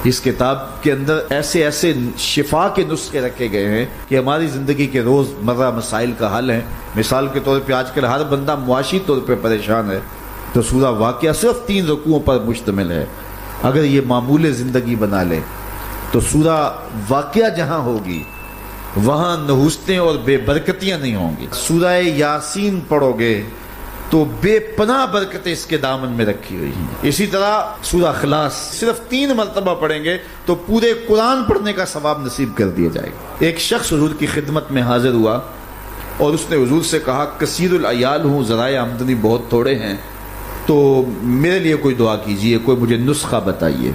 اس کتاب کے اندر ایسے ایسے شفا کے نسخے رکھے گئے ہیں کہ ہماری زندگی کے روز مرہ مسائل کا حل ہے۔ مثال کے طور پہ آج کل ہر بندہ معاشی طور پہ پریشان ہے، تو سورہ واقعہ صرف 3 رکوعوں پر مشتمل ہے۔ اگر یہ معمول زندگی بنا لے تو سورہ واقعہ جہاں ہوگی وہاں نحوستیں اور بے برکتیاں نہیں ہوں گی۔ سورہ یاسین پڑھو گے تو بے پناہ برکتیں اس کے دامن میں رکھی ہوئی ہیں۔ اسی طرح سورہ اخلاص صرف 3 مرتبہ پڑھیں گے تو پورے قرآن پڑھنے کا ثواب نصیب کر دیا جائے گا۔ ایک شخص حضور کی خدمت میں حاضر ہوا اور اس نے حضور سے کہا کثیر العیال ہوں، ذرائع آمدنی بہت تھوڑے ہیں، تو میرے لیے کوئی دعا کیجئے، کوئی مجھے نسخہ بتائیے۔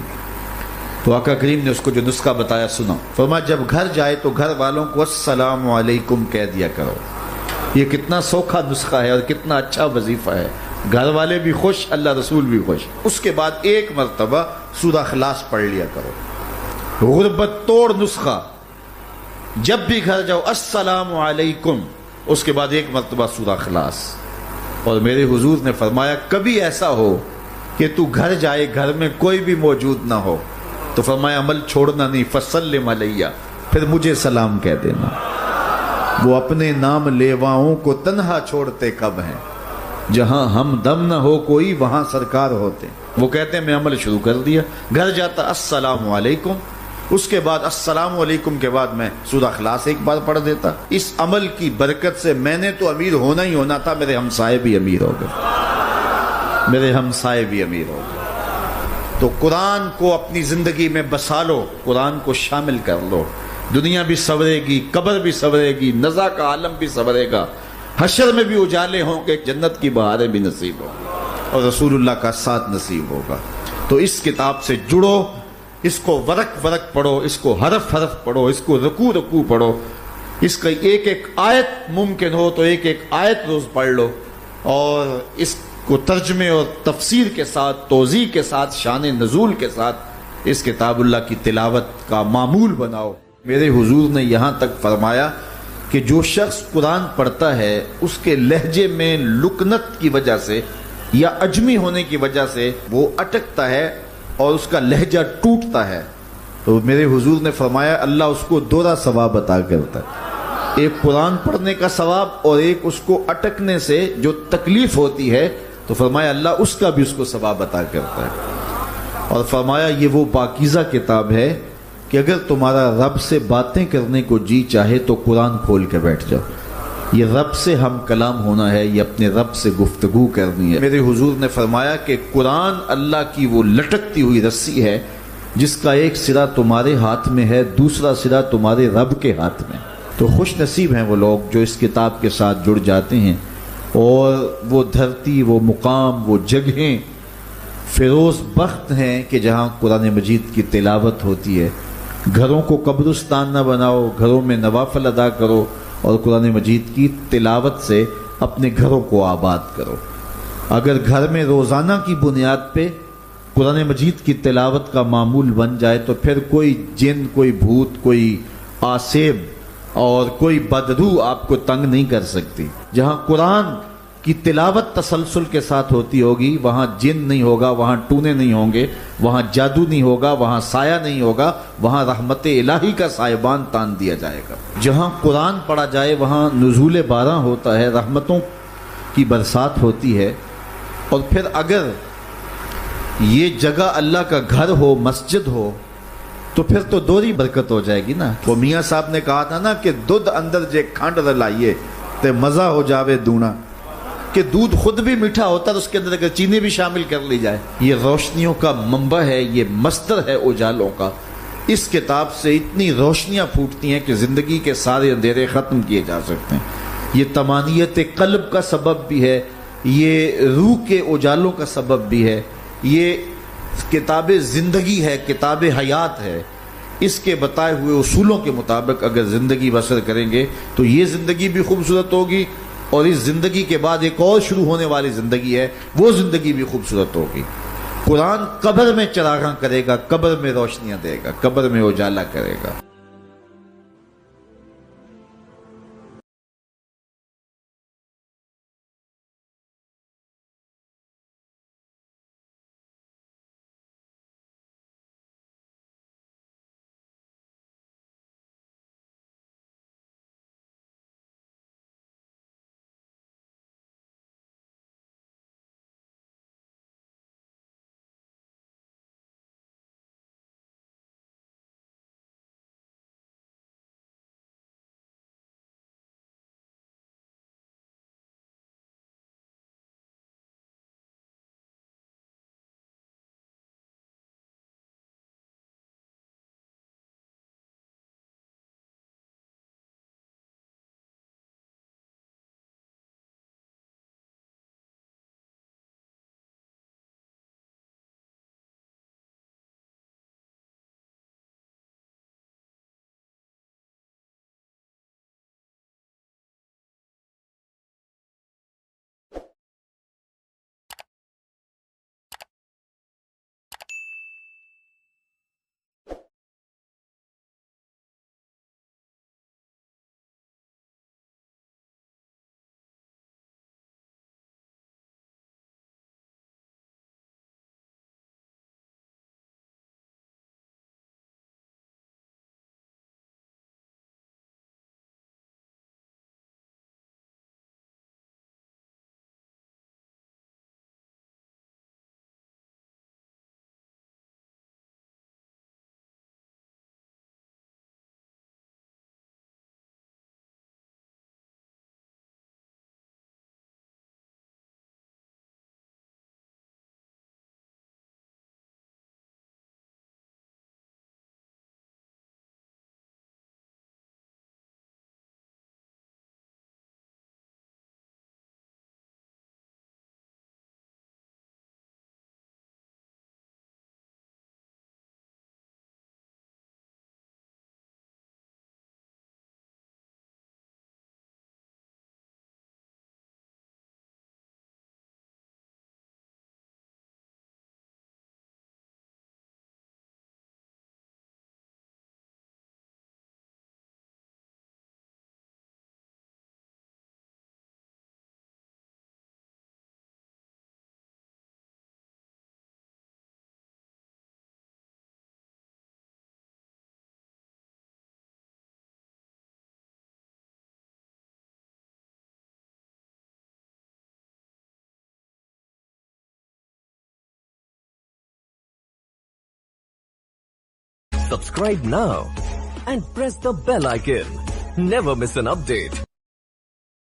تو آقا کریم نے اس کو جو نسخہ بتایا سنا، فرمایا جب گھر جائے تو گھر والوں کو السلام علیکم کہہ دیا کرو۔ یہ کتنا سوکھا نسخہ ہے اور کتنا اچھا وظیفہ ہے، گھر والے بھی خوش، اللہ رسول بھی خوش۔ اس کے بعد 1 مرتبہ سورہ اخلاص پڑھ لیا کرو۔ غربت توڑ نسخہ، جب بھی گھر جاؤ السلام علیکم، اس کے بعد 1 مرتبہ سورہ اخلاص۔ اور میرے حضور نے فرمایا کبھی ایسا ہو کہ تو گھر جائے، گھر میں کوئی بھی موجود نہ ہو، تو فرمایا عمل چھوڑنا نہیں، فسلم علیہ، پھر مجھے سلام کہہ دینا۔ وہ اپنے نام لیواؤں کو تنہا چھوڑتے کب ہیں، جہاں ہم دم نہ ہو کوئی وہاں سرکار ہوتے۔ وہ کہتے ہیں میں عمل شروع کر دیا، گھر جاتا السلام علیکم، اس کے بعد السلام علیکم کے بعد میں سورہ اخلاص 1 بار پڑھ دیتا۔ اس عمل کی برکت سے میں نے تو امیر ہونا ہی ہونا تھا، میرے ہمسائے بھی امیر ہو گئے، میرے ہمسائے بھی امیر ہو گئے۔ تو قرآن کو اپنی زندگی میں بسا لو، قرآن کو شامل کر لو، دنیا بھی سنورے گی، قبر بھی سنورے گی، نزا کا عالم بھی سنورے گا، حشر میں بھی اجالے ہوں گے، جنت کی بہاریں بھی نصیب ہوں گی، اور رسول اللہ کا ساتھ نصیب ہوگا۔ تو اس کتاب سے جڑو، اس کو ورق ورق پڑھو، اس کو حرف حرف پڑھو، اس کو رکوع رکوع پڑھو، اس کا ایک ایک آیت ممکن ہو تو ایک ایک آیت روز پڑھ لو، اور اس کو ترجمے اور تفسیر کے ساتھ، توضیح کے ساتھ، شان نزول کے ساتھ اس کتاب اللہ کی تلاوت کا معمول بناؤ۔ میرے حضور نے یہاں تک فرمایا کہ جو شخص قرآن پڑھتا ہے اس کے لہجے میں لکنت کی وجہ سے یا عجمی ہونے کی وجہ سے وہ اٹکتا ہے اور اس کا لہجہ ٹوٹتا ہے، تو میرے حضور نے فرمایا اللہ اس کو 2 ثواب عطا کرتا ہے، ایک قرآن پڑھنے کا ثواب اور ایک اس کو اٹکنے سے جو تکلیف ہوتی ہے، تو فرمایا اللہ اس کا بھی اس کو ثواب عطا کرتا ہے۔ اور فرمایا یہ وہ پاکیزہ کتاب ہے کہ اگر تمہارا رب سے باتیں کرنے کو جی چاہے تو قرآن کھول کے بیٹھ جاؤ، یہ رب سے ہم کلام ہونا ہے، یہ اپنے رب سے گفتگو کرنی ہے۔ میرے حضور نے فرمایا کہ قرآن اللہ کی وہ لٹکتی ہوئی رسی ہے جس کا ایک سرا تمہارے ہاتھ میں ہے، دوسرا سرا تمہارے رب کے ہاتھ میں۔ تو خوش نصیب ہیں وہ لوگ جو اس کتاب کے ساتھ جڑ جاتے ہیں، اور وہ دھرتی، وہ مقام، وہ جگہیں فیروز بخت ہیں کہ جہاں قرآن مجید کی تلاوت ہوتی ہے۔ گھروں کو قبرستان نہ بناؤ، گھروں میں نوافل ادا کرو اور قرآن مجید کی تلاوت سے اپنے گھروں کو آباد کرو۔ اگر گھر میں روزانہ کی بنیاد پہ قرآن مجید کی تلاوت کا معمول بن جائے تو پھر کوئی جن، کوئی بھوت، کوئی آسیب اور کوئی بدروح آپ کو تنگ نہیں کر سکتی۔ جہاں قرآن کی تلاوت تسلسل کے ساتھ ہوتی ہوگی وہاں جن نہیں ہوگا، وہاں ٹونے نہیں ہوں گے، وہاں جادو نہیں ہوگا، وہاں سایہ نہیں ہوگا، وہاں رحمت الہی کا سائبان تان دیا جائے گا۔ جہاں قرآن پڑھا جائے وہاں نزول باران ہوتا ہے، رحمتوں کی برسات ہوتی ہے۔ اور پھر اگر یہ جگہ اللہ کا گھر ہو، مسجد ہو، تو پھر تو دوری برکت ہو جائے گی نا۔ وہ میاں صاحب نے کہا تھا نا کہ دودھ اندر جے کھانڈ رلائیے تے مزہ ہو جاوے دونا، کہ دودھ خود بھی میٹھا ہوتا ہے، اس کے اندر اگر چینی بھی شامل کر لی جائے۔ یہ روشنیوں کا منبع ہے، یہ مصدر ہے اجالوں کا۔ اس کتاب سے اتنی روشنیاں پھوٹتی ہیں کہ زندگی کے سارے اندھیرے ختم کیے جا سکتے ہیں۔ یہ تمانیت قلب کا سبب بھی ہے، یہ روح کے اجالوں کا سبب بھی ہے، یہ کتاب زندگی ہے، کتاب حیات ہے۔ اس کے بتائے ہوئے اصولوں کے مطابق اگر زندگی بسر کریں گے تو یہ زندگی بھی خوبصورت ہوگی، اور اس زندگی کے بعد ایک اور شروع ہونے والی زندگی ہے، وہ زندگی بھی خوبصورت ہوگی۔ قرآن قبر میں چراغاں کرے گا، قبر میں روشنیاں دے گا، قبر میں اجالا کرے گا۔ Subscribe now and press the bell icon. Never miss an update.